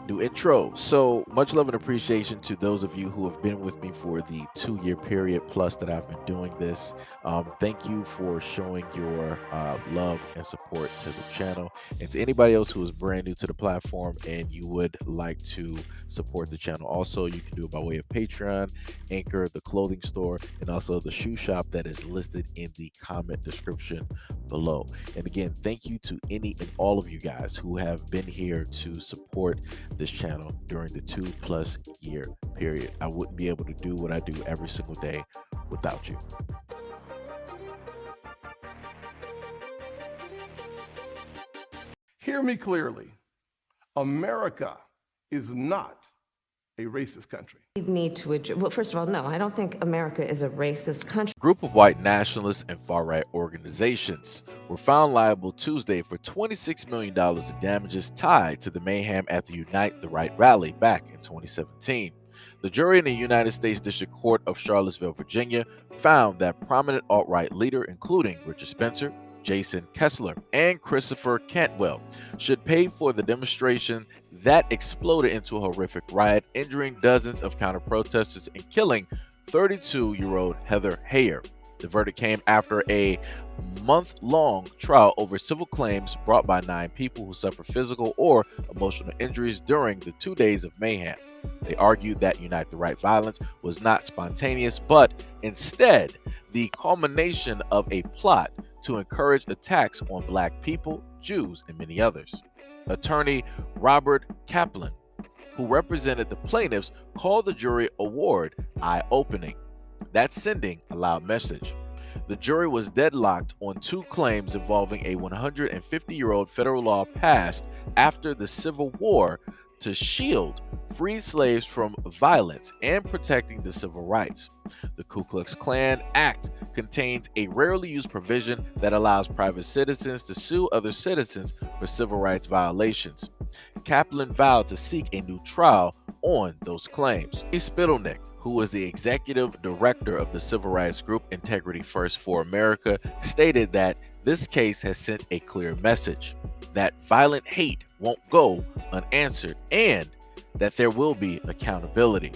New intro. So much love and appreciation to those of you who have been with me for the 2 year period plus that I've been doing this. Thank you for showing your love and support to the channel. And to anybody else who is brand new to the platform and you would like to support the channel, also you can do it by way of Patreon, Anchor, the clothing store, and also the shoe shop that is listed in the comment description below. And again, thank you to any and all of you guys who have been here to support this channel during the 2+ year period. I wouldn't be able to do what I do every single day without you. Hear me clearly. America is not a racist country. We need to address, well, first of all, no, I don't think America is a racist country. Group of white nationalists and far-right organizations were found liable Tuesday for $26 million in damages tied to the mayhem at the Unite the Right rally back in 2017. The jury in the United States District Court of Charlottesville, Virginia, found that prominent alt-right leader, including Richard Spencer, Jason Kessler, and Christopher Cantwell, should pay for the demonstration that exploded into a horrific riot, injuring dozens of counter-protesters and killing 32-year-old Heather Heyer. The verdict came after a month-long trial over civil claims brought by 9 people who suffered physical or emotional injuries during the 2 days of mayhem. They argued that Unite the Right violence was not spontaneous, but instead the culmination of a plot to encourage attacks on Black people, Jews, and many others. Attorney Robert Kaplan, who represented the plaintiffs, called the jury award eye-opening. That's sending a loud message. The jury was deadlocked on 2 claims involving a 150-year-old federal law passed after the Civil War to shield freed slaves from violence and protecting the civil rights. The Ku Klux Klan Act contains a rarely used provision that allows private citizens to sue other citizens for civil rights violations. Kaplan vowed to seek a new trial on those claims. Spittelnick, who was the executive director of the civil rights group Integrity First for America, stated that this case has sent a clear message that violent hate won't go unanswered and that there will be accountability.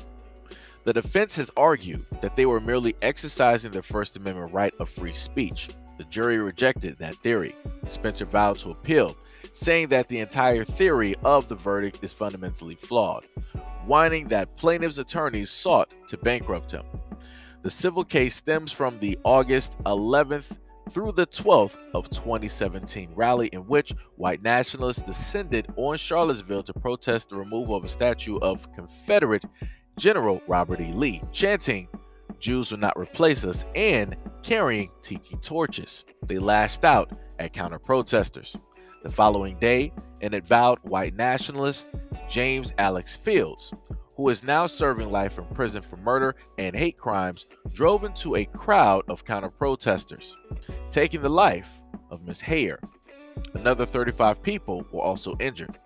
The defense has argued that they were merely exercising their First Amendment right of free speech. The jury rejected that theory. Spencer vowed to appeal, saying that the entire theory of the verdict is fundamentally flawed, whining that plaintiff's attorneys sought to bankrupt him. The civil case stems from the August 11th through the 12th of 2017 rally in which white nationalists descended on Charlottesville to protest the removal of a statue of Confederate General Robert E. Lee, chanting, "Jews will not replace us," and carrying tiki torches. They lashed out at counter-protesters. The following day, an avowed white nationalist, James Alex Fields, who is now serving life in prison for murder and hate crimes, drove into a crowd of counter-protesters, taking the life of Ms. Heyer. Another 35 people were also injured.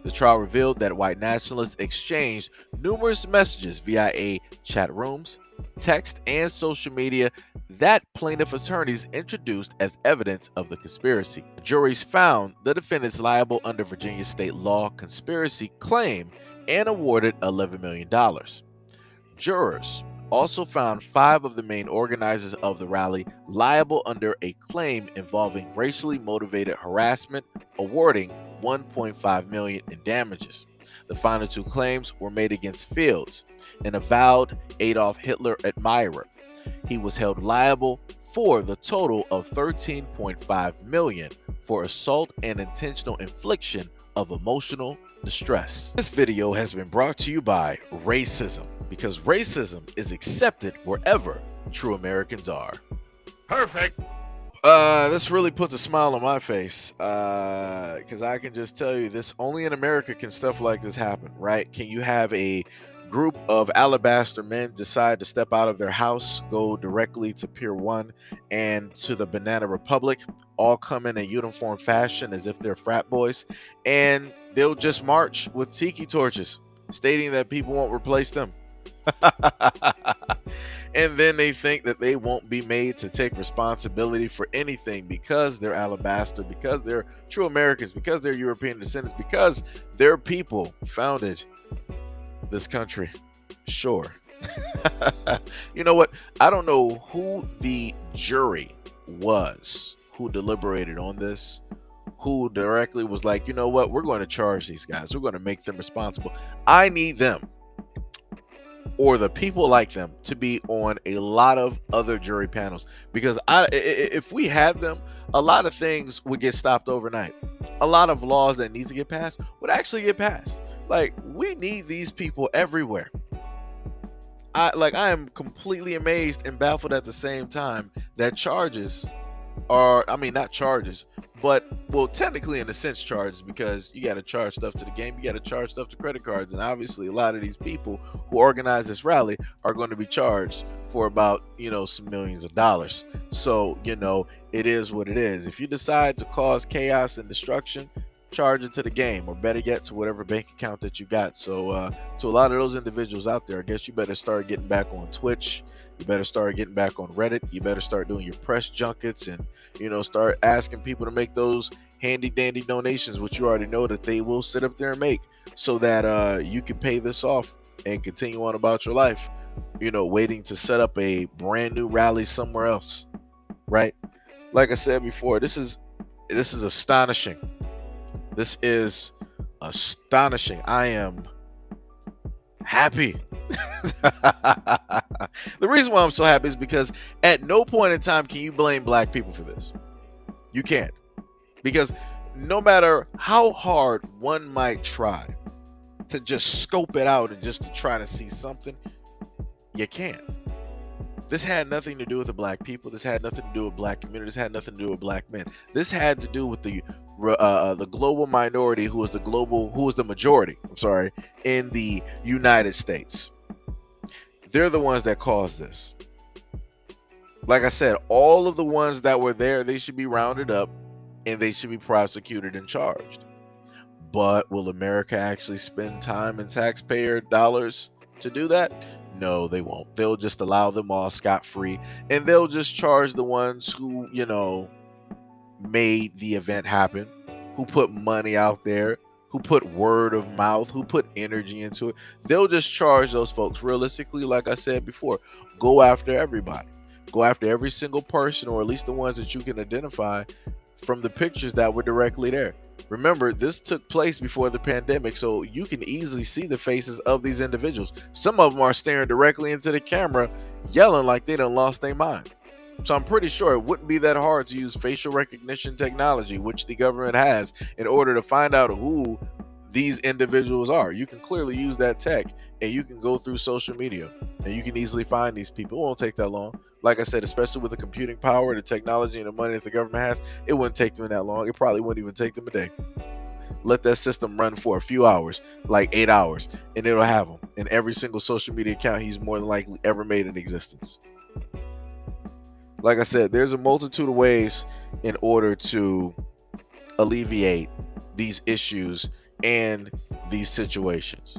The trial revealed that white nationalists exchanged numerous messages via chat rooms, text, and social media that plaintiff attorneys introduced as evidence of the conspiracy. The juries found the defendants liable under Virginia state law conspiracy claim and awarded $11 million. Jurors also found 5 of the main organizers of the rally liable under a claim involving racially motivated harassment, awarding $1.5 million in damages. The final 2 claims were made against Fields, an avowed Adolf Hitler admirer. He was held liable for the total of $13.5 million for assault and intentional infliction of emotional distress. This video has been brought to you by racism, because racism is accepted wherever true Americans are. Perfect. This really puts a smile on my face, because I can just tell you this, only in America can stuff like this happen, right? Can you have a group of alabaster men decide to step out of their house, go directly to Pier 1 and to the Banana Republic, all come in a uniform fashion as if they're frat boys, and they'll just march with tiki torches, stating that people won't replace them. And then they think that they won't be made to take responsibility for anything because they're alabaster, because they're true Americans, because they're European descendants, because their people founded this country. Sure. You know what? I don't know who the jury was who deliberated on this, who directly was like, you know what, we're going to charge these guys, we're going to make them responsible. I need them or the people like them to be on a lot of other jury panels, because if we had them, a lot of things would get stopped overnight. A lot of laws that need to get passed would actually get passed. Like, we need these people everywhere. I am completely amazed and baffled at the same time that charges are, I mean, not charges, but, well, technically in a sense charges, because you got to charge stuff to the game, you got to charge stuff to credit cards, and obviously a lot of these people who organize this rally are going to be charged for about, some millions of dollars. So, it is what it is. If you decide to cause chaos and destruction, charge it to the game, or better yet, to whatever bank account that you got. So to a lot of those individuals out there, I guess you better start getting back on Twitch, you better start getting back on Reddit, you better start doing your press junkets, and start asking people to make those handy dandy donations, which you already know that they will sit up there and make, so that you can pay this off and continue on about your life, waiting to set up a brand new rally somewhere else, right? Like I said before, this is astonishing. This is astonishing. I am happy. The reason why I'm so happy is because at no point in time can you blame black people for this. You can't. Because no matter how hard one might try to just scope it out and just to try to see something, you can't. This had nothing to do with the black people. This had nothing to do with black communities. This had nothing to do with black men. This had to do with the global minority who was the majority, in the United States. They're the ones that caused this. Like I said, all of the ones that were there, they should be rounded up and they should be prosecuted and charged. But will America actually spend time and taxpayer dollars to do that? No, they won't. They'll just allow them all scot-free, and they'll just charge the ones who, made the event happen, who put money out there, who put word of mouth, who put energy into it. They'll just charge those folks. Realistically, like I said before, go after everybody. Go after every single person, or at least the ones that you can identify from the pictures that were directly there. Remember, this took place before the pandemic, so you can easily see the faces of these individuals. Some of them are staring directly into the camera, yelling like they done lost their mind. So I'm pretty sure it wouldn't be that hard to use facial recognition technology, which the government has, in order to find out who these individuals are. You can clearly use that tech, and you can go through social media, and you can easily find these people. It won't take that long. Like I said, especially with the computing power, the technology, and the money that the government has, it wouldn't take them that long. It probably wouldn't even take them a day. Let that system run for a few hours, like 8 hours, and it'll have them in every single social media account he's more than likely ever made in existence. Like I said, there's a multitude of ways in order to alleviate these issues and these situations.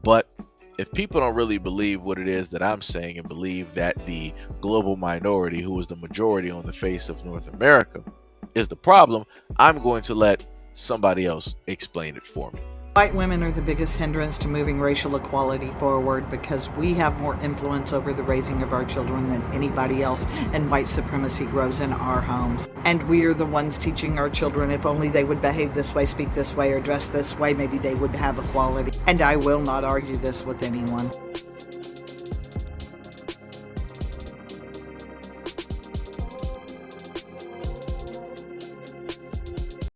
But if people don't really believe what it is that I'm saying, and believe that the global minority, who is the majority on the face of North America, is the problem, I'm going to let somebody else explain it for me. White women are the biggest hindrance to moving racial equality forward, because we have more influence over the raising of our children than anybody else, and white supremacy grows in our homes. And we are the ones teaching our children, if only they would behave this way, speak this way, or dress this way, maybe they would have equality. And I will not argue this with anyone.